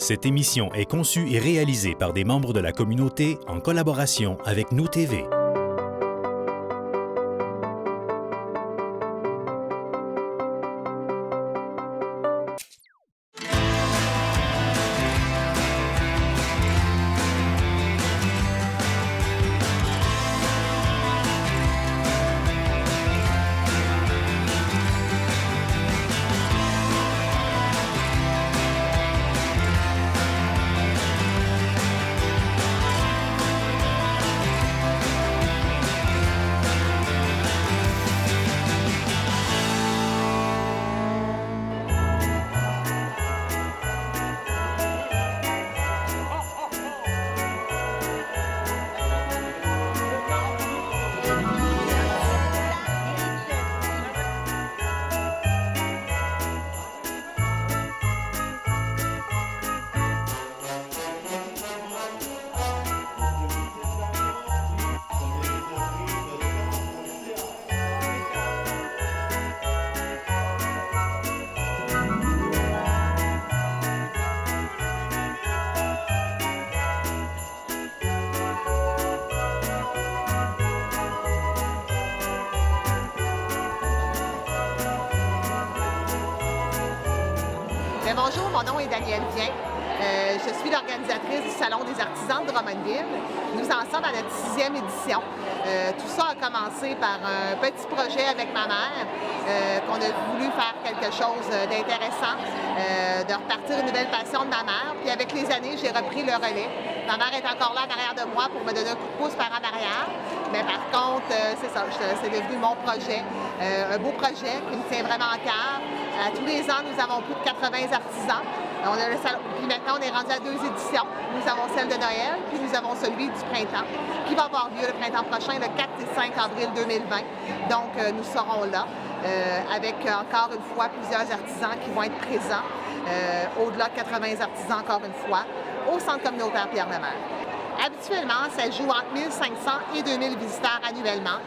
Cette émission est conçue et réalisée par des membres de la communauté en collaboration avec Nous TV. Bonjour, mon nom est Danielle Vien. Je suis l'organisatrice du Salon des artisans de Drummondville. Nous en sommes à notre 6e édition. Tout ça a commencé par un petit projet avec ma mère, qu'on a voulu faire quelque chose d'intéressant, de repartir une nouvelle passion de ma mère. Puis avec les années, j'ai repris le relais. Ma mère est encore là en arrière de moi pour me donner un coup de pouce par en arrière. Mais par contre, c'est ça, c'est devenu mon projet, un beau projet qui me tient vraiment à cœur. Tous les ans, nous avons plus de 80 artisans. On a le salon, puis maintenant, on est rendu à 2 éditions. Nous avons celle de Noël, puis nous avons celui du printemps, qui va avoir lieu le printemps prochain, le 4 et 5 avril 2020. Donc, nous serons là, avec encore une fois plusieurs artisans qui vont être présents, au-delà de 80 artisans encore une fois, au Centre communautaire Pierre-Lemaire. Habituellement, ça joue entre 1500 et 2000 visiteurs annuellement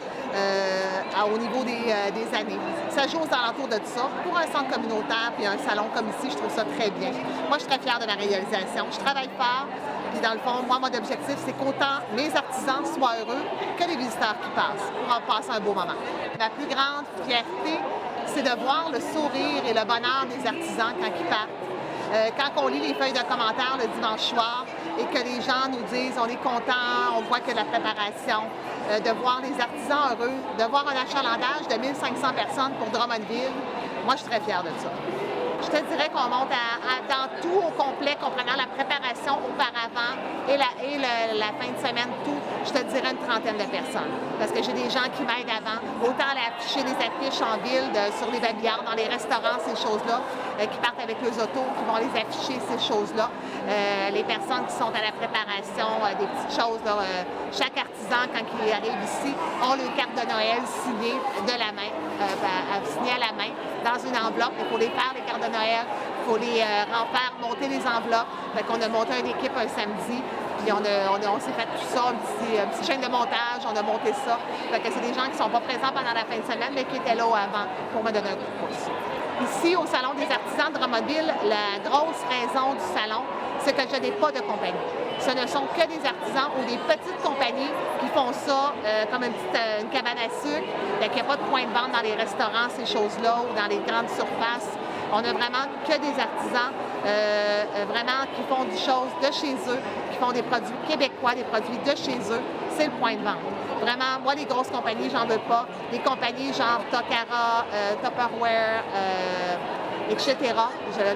au niveau des années. Ça joue aux alentours de ça. Pour un centre communautaire puis un salon comme ici, je trouve ça très bien. Moi, je suis très fière de ma réalisation. Je travaille fort. Puis dans le fond, moi, mon objectif, c'est qu'autant mes artisans soient heureux que les visiteurs qui passent pour en passer un beau moment. Ma plus grande fierté, c'est de voir le sourire et le bonheur des artisans quand ils partent. Quand on lit les feuilles de commentaires le dimanche soir et que les gens nous disent on est content, on voit que la préparation, de voir les artisans heureux, de voir un achalandage de 1500 personnes pour Drummondville, moi je suis très fière de ça. Je te dirais qu'on monte dans tout au complet, comprenant la préparation auparavant et la fin de semaine, tout, je te dirais une trentaine de personnes. Parce que j'ai des gens qui m'aident avant, autant à afficher des affiches en ville, sur les babillards, dans les restaurants, ces choses-là, qui partent avec les autos, qui vont les afficher, ces choses-là. Les personnes qui sont à la préparation, des petites choses. Là, chaque artisan, quand il arrive ici, ont leur carte de Noël signée de la main, signée à la main, dans une enveloppe. Il faut les faire, les cartes de Noël. Il faut les faire monter les enveloppes. Fait qu'on a monté une équipe un samedi. Puis on s'est fait tout ça, une petite chaîne de montage, on a monté ça. Fait que c'est des gens qui ne sont pas présents pendant la fin de semaine, mais qui étaient là avant pour me donner un coup de pouce. Ici, au Salon des artisans de Drummondville, la grosse raison du salon, c'est que je n'ai pas de compagnie. Ce ne sont que des artisans ou des petites compagnies qui font ça comme une cabane à sucre. Il n'y a pas de point de vente dans les restaurants, ces choses-là, ou dans les grandes surfaces. On a vraiment que des artisans vraiment qui font des choses de chez eux, qui font des produits québécois, des produits de chez eux. C'est le point de vente. Vraiment, moi, les grosses compagnies, j'en veux pas. Les compagnies genre Takara, Tupperware, etc.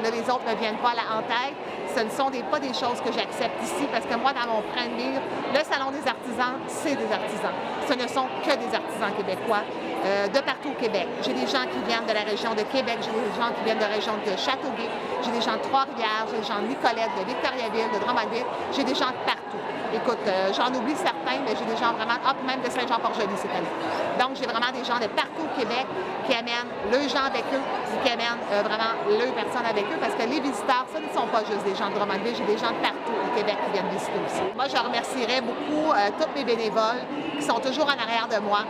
Les autres ne me viennent pas en tête. Ce ne sont pas des choses que j'accepte ici parce que moi, dans mon train de vivre, le Salon des artisans, c'est des artisans. Ce ne sont que des artisans québécois de partout au Québec. J'ai des gens qui viennent de la région de Québec, j'ai des gens qui viennent de la région de Châteauguay, j'ai des gens de Trois-Rivières, j'ai des gens de Nicolette, de Victoriaville, de Drummondville, j'ai des gens de partout. Écoute, j'en oublie certains, mais j'ai des gens vraiment, même de Saint-Jean-Port-Joli cette année. Donc, j'ai vraiment des gens de partout au Québec qui amènent leurs gens avec eux, qui amènent vraiment leurs personnes avec eux, parce que les visiteurs, ce ne sont pas juste des gens de Drummondville, j'ai des gens de partout au Québec qui viennent visiter aussi. Moi, je remercierais beaucoup tous mes bénévoles qui sont toujours en arrière de moi.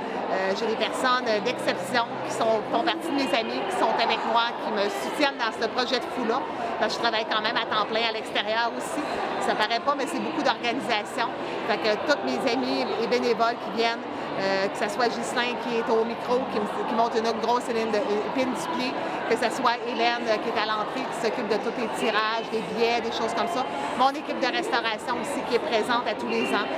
J'ai des personnes personnes d'exception qui font partie de mes amis, qui sont avec moi, qui me soutiennent dans ce projet de fou-là. Parce que je travaille quand même à temps plein à l'extérieur aussi. Ça paraît pas, mais c'est beaucoup d'organisation. Fait que tous mes amis et bénévoles qui viennent, que ce soit Ghislain qui est au micro, qui monte une grosse épine du pied, que ce soit Hélène qui est à l'entrée, qui s'occupe de tous les tirages, des billets, des choses comme ça. Mon équipe de restauration aussi qui est présente à tous les ans.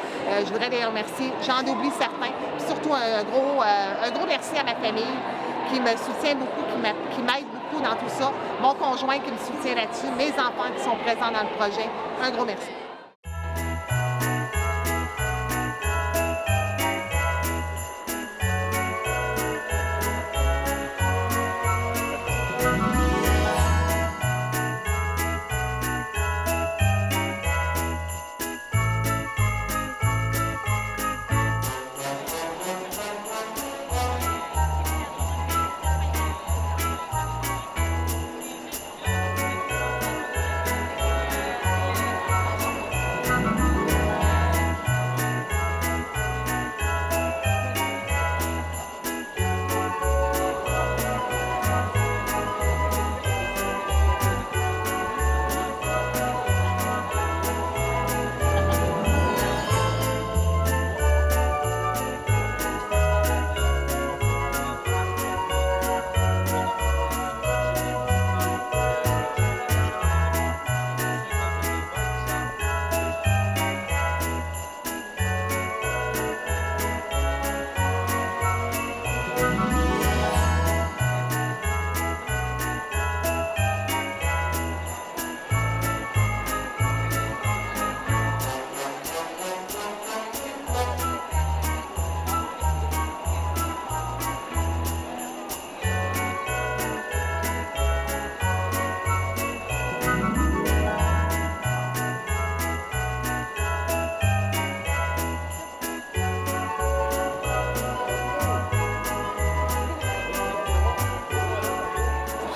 Je voudrais les remercier. J'en oublie certains. Puis surtout un gros merci à ma famille qui me soutient beaucoup, qui m'aide beaucoup dans tout ça. Mon conjoint qui me soutient là-dessus, mes enfants qui sont présents dans le projet. Un gros merci.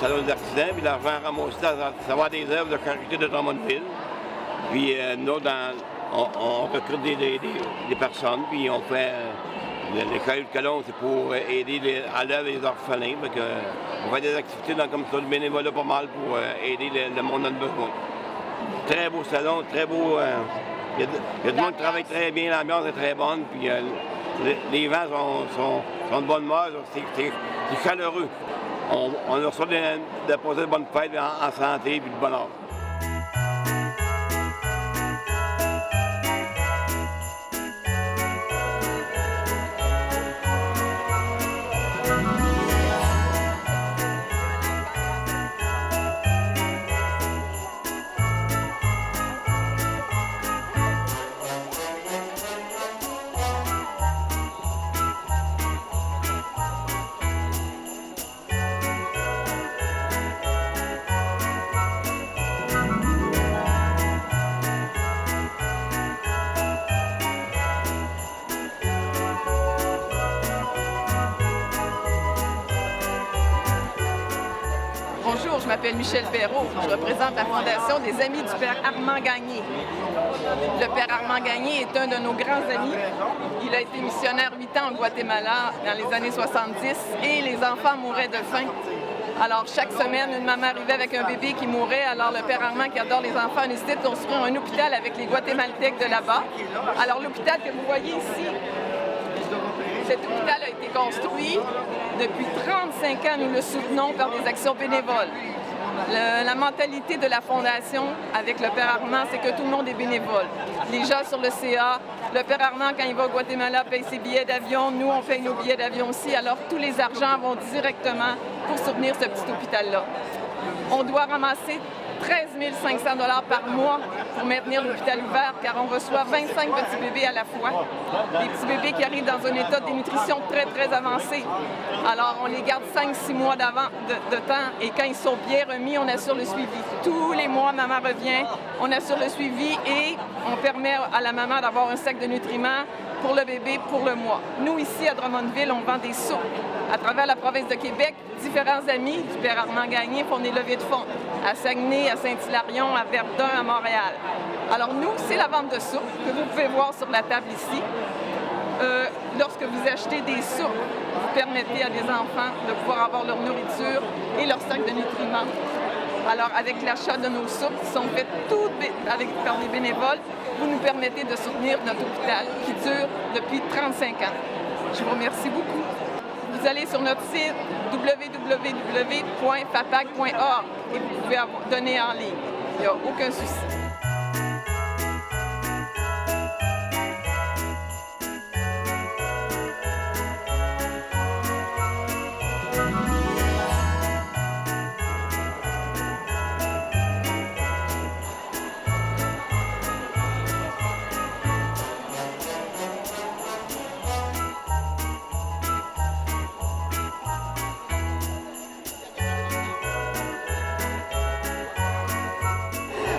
Salon des artisans, puis l'argent ramassé, ça va des œuvres de charité de Drummondville. Puis nous, on recrute des personnes, puis on fait les cailloux de colon, c'est pour aider à l'œuvre et les orphelins. On fait des activités comme ça, du bénévolat pas mal pour aider le monde dans le besoin. Très beau salon, très beau. Il y a du monde qui travaille très bien, l'ambiance est très bonne, puis les vents sont de bonne humeur, c'est chaleureux. On a reçu de passer de bonnes fêtes en santé et de bonheur. Bonjour, je m'appelle Michel Perrault. Je représente la Fondation des Amis du Père Armand Gagné. Le Père Armand Gagné est un de nos grands amis. Il a été missionnaire 8 ans au Guatemala dans les années 70 et les enfants mouraient de faim. Alors, chaque semaine, une maman arrivait avec un bébé qui mourait. Alors, le Père Armand, qui adore les enfants, a décidé de construire un hôpital avec les Guatémaltèques de là-bas. Alors, l'hôpital que vous voyez ici, cet hôpital a été construit. Depuis 35 ans, nous le soutenons par des actions bénévoles. La mentalité de la Fondation avec le Père Armand, c'est que tout le monde est bénévole. Les gens sur le CA, le Père Armand, quand il va au Guatemala, paye ses billets d'avion. Nous, on paye nos billets d'avion aussi. Alors, tous les argents vont directement pour soutenir ce petit hôpital-là. On doit ramasser 13 500 $ par mois pour maintenir l'hôpital ouvert, car on reçoit 25 petits bébés à la fois. Des petits bébés qui arrivent dans un état de dénutrition très, très avancé. Alors, on les garde 5-6 mois de temps, et quand ils sont bien remis, on assure le suivi. Tous les mois, maman revient, on assure le suivi et on permet à la maman d'avoir un sac de nutriments pour le bébé, pour le mois. Nous, ici, à Drummondville, on vend des soupes. À travers la province de Québec, différents amis du Père Armand Gagné font des levées de fonds à Saguenay, à Saint-Hilarion, à Verdun, à Montréal. Alors nous, c'est la vente de soupe que vous pouvez voir sur la table ici. Lorsque vous achetez des soupes, vous permettez à des enfants de pouvoir avoir leur nourriture et leur sac de nutriments. Alors, avec l'achat de nos soupes qui sont faites toutes par des bénévoles, vous nous permettez de soutenir notre hôpital qui dure depuis 35 ans. Je vous remercie beaucoup. Vous allez sur notre site www.fapag.org et vous pouvez donner en ligne. Il n'y a aucun souci.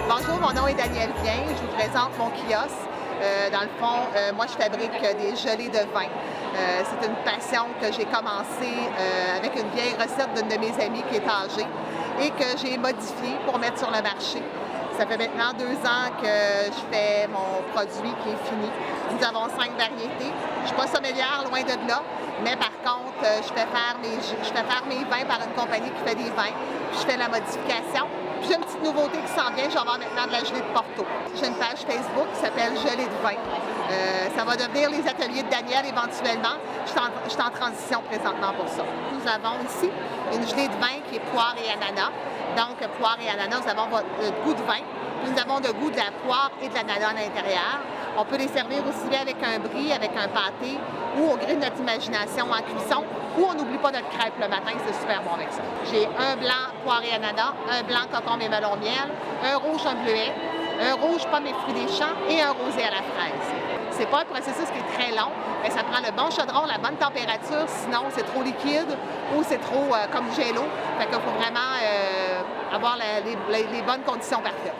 Bonjour, mon nom est Danielle Vien. Je vous présente mon kiosque. Dans le fond, moi, je fabrique des gelées de vin. C'est une passion que j'ai commencée avec une vieille recette d'une de mes amies qui est âgée et que j'ai modifiée pour mettre sur le marché. Ça fait maintenant 2 ans que je fais mon produit qui est fini. Nous avons 5 variétés. Je ne suis pas sommelière, loin de là, mais par contre, je fais faire mes vins par une compagnie qui fait des vins. Puis je fais la modification. Puis j'ai une petite nouveauté qui s'en vient, je vais avoir maintenant de la gelée de Porto. J'ai une page Facebook qui s'appelle Gelée de vin. Ça va devenir les ateliers de Danielle éventuellement. Je suis en transition présentement pour ça. Nous avons ici une gelée de vin qui est poire et ananas. Donc, poire et ananas, nous avons le goût de vin. Puis nous avons le goût de la poire et de l'ananas à l'intérieur. On peut les servir aussi bien avec un brie, avec un pâté, ou au gré de notre imagination en cuisson, ou on n'oublie pas notre crêpe le matin, c'est super bon avec ça. J'ai un blanc poire et ananas, un blanc concombre et melon miel, un rouge un bleuet, un rouge pomme et fruits des champs et un rosé à la fraise. C'est pas un processus qui est très long, mais ça prend le bon chaudron, la bonne température, sinon c'est trop liquide ou c'est trop comme gelo. Fait qu'il faut vraiment avoir les bonnes conditions parfaites.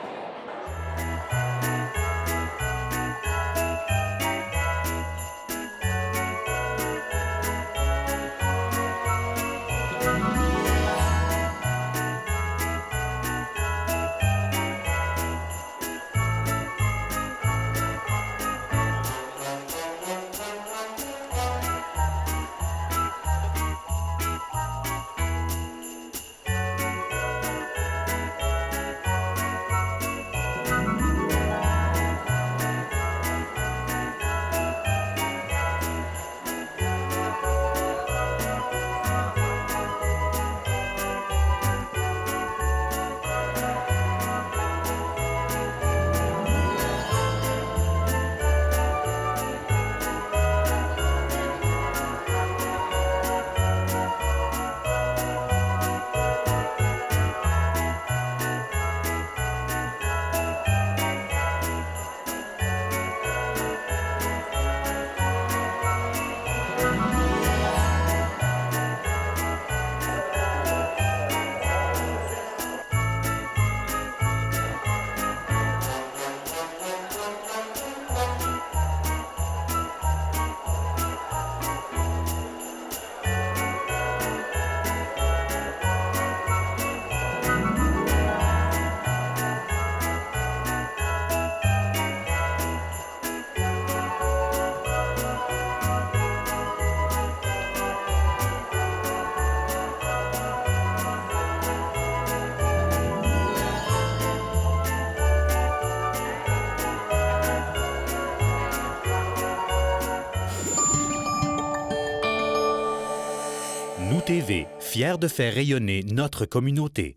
Nous TV, fiers de faire rayonner notre communauté.